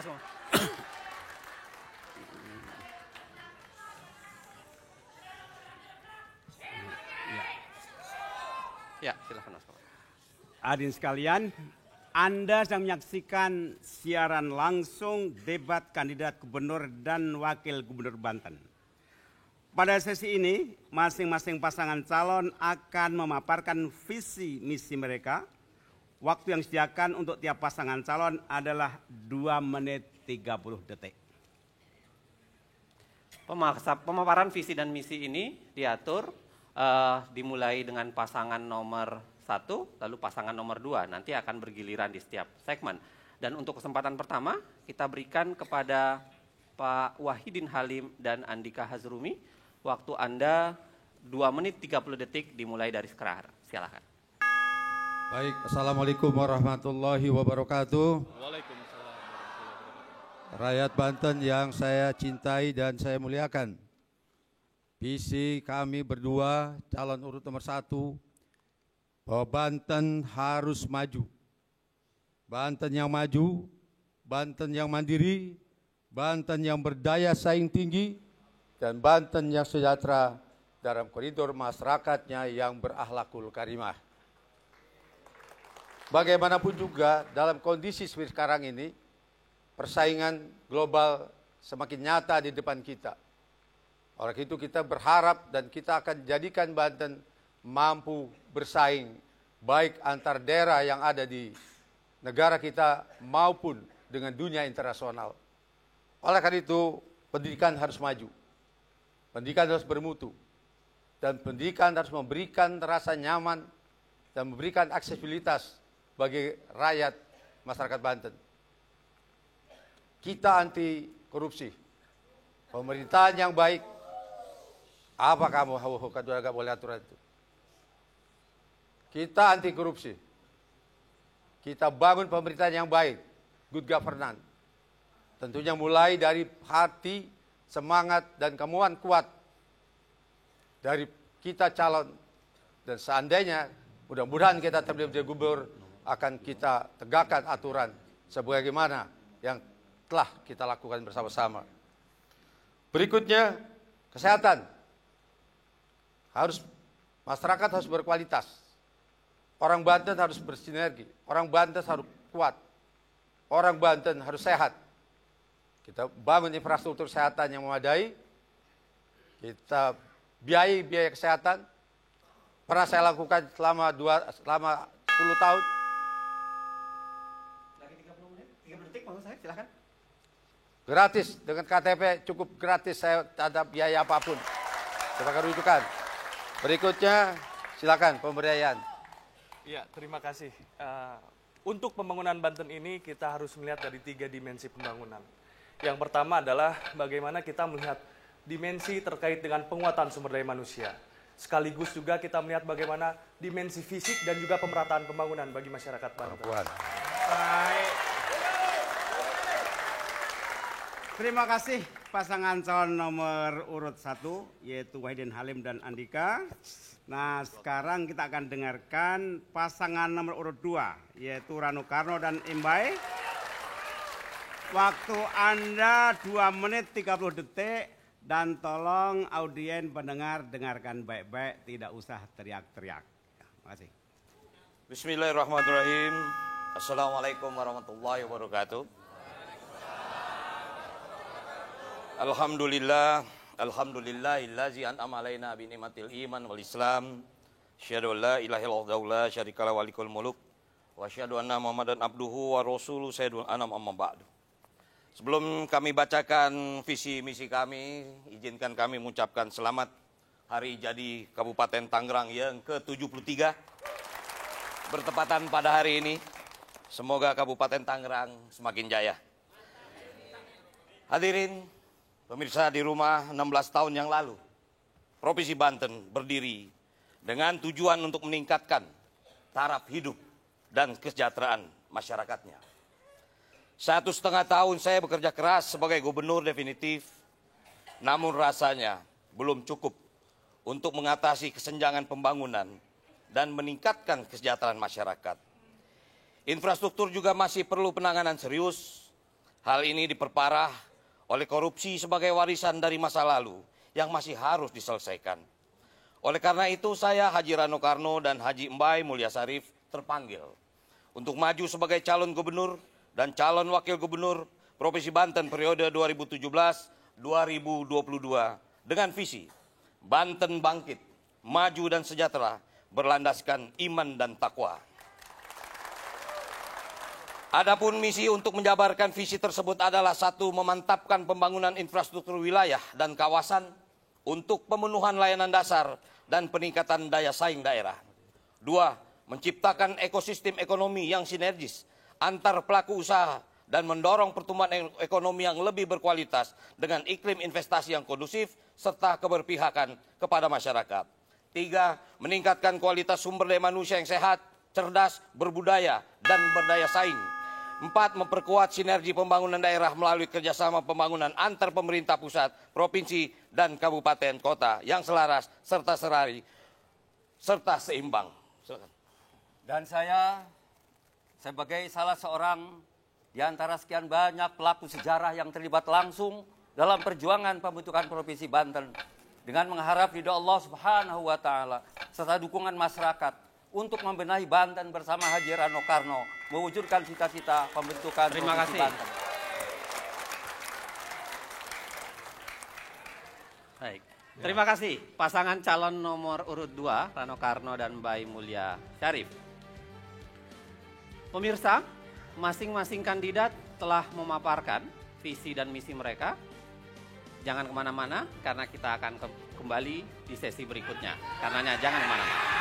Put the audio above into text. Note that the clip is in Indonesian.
Mas Mo. Ya, silakan Mas Mo. Hadirin sekalian, Anda sedang menyaksikan siaran langsung debat kandidat gubernur dan wakil gubernur Banten. Pada sesi ini, masing-masing pasangan calon akan memaparkan visi misi mereka. Waktu yang disediakan untuk tiap pasangan calon adalah 2 menit 30 detik. Pemaparan visi dan misi ini diatur dimulai dengan pasangan nomor 1, lalu pasangan nomor 2. Nanti akan bergiliran di setiap segmen. Dan untuk kesempatan pertama, kita berikan kepada Pak Wahidin Halim dan Andika Hazrumi. Waktu Anda 2 menit 30 detik dimulai dari sekarang. Silakan. Baik, Assalamualaikum warahmatullahi wabarakatuh. Waalaikumsalam warahmatullahi wabarakatuh. Rakyat Banten yang saya cintai dan saya muliakan. Visi kami berdua, calon urut nomor 1, bahwa Banten harus maju. Banten yang maju, Banten yang mandiri, Banten yang berdaya saing tinggi, dan Banten yang sejahtera dalam koridor masyarakatnya yang berakhlakul karimah. Bagaimanapun juga dalam kondisi seperti sekarang ini, persaingan global semakin nyata di depan kita. Oleh itu kita berharap dan kita akan jadikan Banten mampu bersaing baik antar daerah yang ada di negara kita maupun dengan dunia internasional. Oleh karena itu pendidikan harus maju, pendidikan harus bermutu, dan pendidikan harus memberikan rasa nyaman dan memberikan aksesibilitas bagi rakyat masyarakat Banten. Kita anti korupsi, pemerintahan yang baik. Apa kamu gak boleh aturan itu? Kita anti korupsi, kita bangun pemerintahan yang baik, good governance. Tentunya mulai dari hati, semangat dan kemauan kuat dari kita calon, dan seandainya mudah-mudahan kita terpilih menjadi gubernur, akan kita tegakkan aturan sebagaimana yang telah kita lakukan bersama-sama. Berikutnya, kesehatan. Masyarakat harus berkualitas. Orang Banten harus bersinergi. Orang Banten harus kuat. Orang Banten harus sehat. Kita bangun infrastruktur kesehatan yang memadai. Kita biaya kesehatan. Pernah saya lakukan selama 10 tahun. Lagi 30 menit, 30 detik maksud saya, silakan. Gratis, dengan KTP cukup gratis, saya tak ada biaya apapun. Kita akan rujukan. Berikutnya, silakan pemberdayaan. Ya, terima kasih. Untuk pembangunan Banten ini kita harus melihat dari 3 dimensi pembangunan. Yang pertama adalah bagaimana kita melihat dimensi terkait dengan penguatan sumber daya manusia. Sekaligus juga kita melihat bagaimana dimensi fisik dan juga pemerataan pembangunan bagi masyarakat Banten. Baik. Terima kasih pasangan calon nomor urut 1, yaitu Wahidin Halim dan Andika. Nah, sekarang kita akan dengarkan pasangan nomor urut 2, yaitu Rano Karno dan Imbai. Waktu Anda 2 menit 30 detik, dan tolong audien pendengar dengarkan baik-baik, tidak usah teriak-teriak. Terima kasih. Bismillahirrahmanirrahim. Assalamualaikum warahmatullahi wabarakatuh. Alhamdulillahillazi an'ama alaina bi ni'matil iman wal islam. Asyhadu an la ilaha illallah la syarika lahu walikul muluk wa asyhadu anna Muhammadan abduhu wa rasuluhu sayyidul anam amma ba'du. Sebelum kami bacakan visi misi kami, izinkan kami mengucapkan selamat hari jadi Kabupaten Tangerang yang ke-73. Bertepatan pada hari ini, semoga Kabupaten Tangerang semakin jaya. Hadirin pemirsa di rumah, 16 tahun yang lalu, Provinsi Banten berdiri dengan tujuan untuk meningkatkan taraf hidup dan kesejahteraan masyarakatnya. 1,5 tahun saya bekerja keras sebagai gubernur definitif, namun rasanya belum cukup untuk mengatasi kesenjangan pembangunan dan meningkatkan kesejahteraan masyarakat. Infrastruktur juga masih perlu penanganan serius, Hal ini diperparah oleh korupsi sebagai warisan dari masa lalu yang masih harus diselesaikan. Oleh karena itu saya, Haji Rano Karno dan Haji Mbai Mulya Sarif terpanggil untuk maju sebagai calon gubernur dan calon wakil gubernur Provinsi Banten periode 2017-2022 dengan visi Banten bangkit, maju dan sejahtera, berlandaskan iman dan takwa. Adapun misi untuk menjabarkan visi tersebut adalah: 1. Memantapkan pembangunan infrastruktur wilayah dan kawasan untuk pemenuhan layanan dasar dan peningkatan daya saing daerah. 2. Menciptakan ekosistem ekonomi yang sinergis antar pelaku usaha dan mendorong pertumbuhan ekonomi yang lebih berkualitas dengan iklim investasi yang kondusif serta keberpihakan kepada masyarakat. 3. Meningkatkan kualitas sumber daya manusia yang sehat, cerdas, berbudaya, dan berdaya saing. 4. Memperkuat sinergi pembangunan daerah melalui kerjasama pembangunan antar pemerintah pusat, provinsi, dan kabupaten kota yang selaras serta serari serta seimbang. Silakan. Dan saya sebagai salah seorang di antara sekian banyak pelaku sejarah yang terlibat langsung dalam perjuangan pembentukan Provinsi Banten, dengan mengharap ridha Allah Subhanahu wa Ta'ala serta dukungan masyarakat untuk membenahi Banten bersama Haji Rano Karno, mewujudkan cita-cita pembentukan Provinsi Banten. Baik. Terima kasih pasangan calon nomor urut 2, Rano Karno dan Mbai Mulya Sarif. Pemirsa, masing-masing kandidat telah memaparkan visi dan misi mereka. Jangan kemana-mana karena kita akan kembali di sesi berikutnya. Karenanya jangan kemana-mana.